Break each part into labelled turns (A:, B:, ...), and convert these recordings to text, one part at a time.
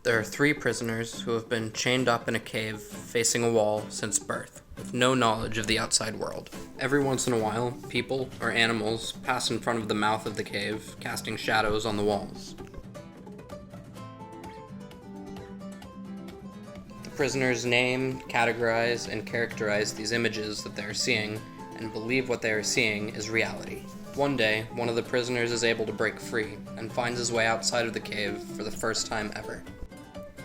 A: There are 3 prisoners who have been chained up in a cave facing a wall since birth, with no knowledge of the outside world. Every once in a while, people or animals pass in front of the mouth of the cave, casting shadows on the walls. The prisoners name, categorize, and characterize these images that they are seeing, and believe what they are seeing is reality. One day, one of the prisoners is able to break free, and finds his way outside of the cave for the first time ever.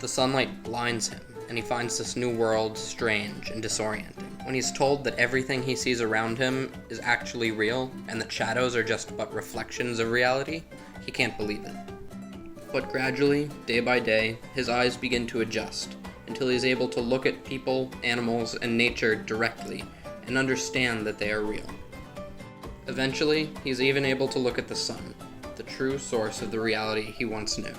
A: The sunlight blinds him, and he finds this new world strange and disorienting. When he's told that everything he sees around him is actually real, and that shadows are just but reflections of reality, he can't believe it. But gradually, day by day, his eyes begin to adjust, until he's able to look at people, animals, and nature directly, and understand that they are real. Eventually, he's even able to look at the sun, the true source of the reality he once knew.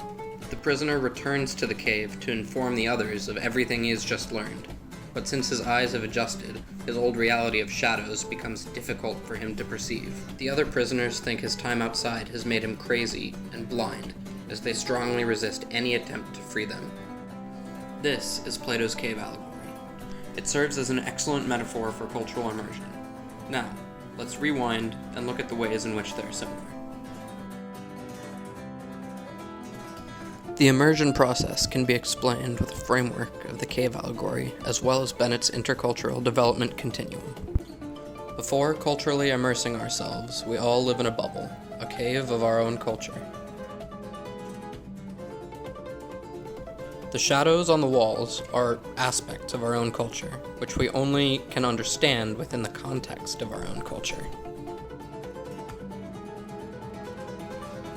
A: The prisoner returns to the cave to inform the others of everything he has just learned, but since his eyes have adjusted, his old reality of shadows becomes difficult for him to perceive. The other prisoners think his time outside has made him crazy and blind, as they strongly resist any attempt to free them. This is Plato's cave allegory. It serves as an excellent metaphor for cultural immersion. Now, let's rewind and look at the ways in which they're similar. The immersion process can be explained with a framework of the cave allegory, as well as Bennett's intercultural development continuum. Before culturally immersing ourselves, we all live in a bubble, a cave of our own culture. The shadows on the walls are aspects of our own culture, which we only can understand within the context of our own culture.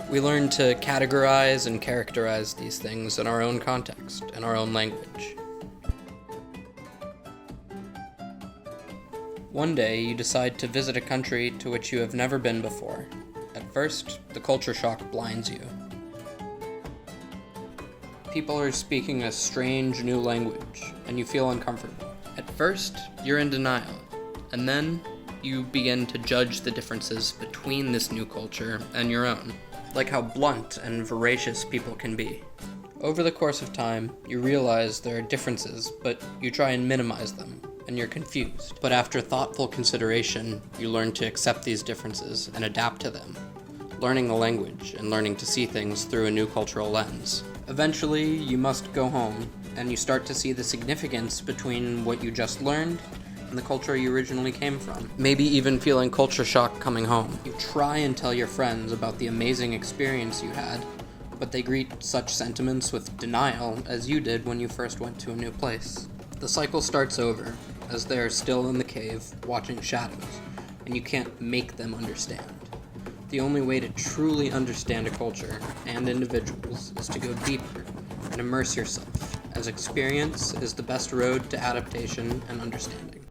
A: We learn to categorize and characterize these things in our own context, in our own language. One day, you decide to visit a country to which you have never been before. At first, the culture shock blinds you. People are speaking a strange new language, and you feel uncomfortable. At first, you're in denial, and then you begin to judge the differences between this new culture and your own, like how blunt and voracious people can be. Over the course of time, you realize there are differences, but you try and minimize them, and you're confused. But after thoughtful consideration, you learn to accept these differences and adapt to them, learning the language and learning to see things through a new cultural lens. Eventually, you must go home, and you start to see the significance between what you just learned and the culture you originally came from. Maybe even feeling culture shock coming home. You try and tell your friends about the amazing experience you had, but they greet such sentiments with denial as you did when you first went to a new place. The cycle starts over, as they are still in the cave, watching shadows, and you can't make them understand. The only way to truly understand a culture and individuals is to go deeper and immerse yourself, as experience is the best road to adaptation and understanding.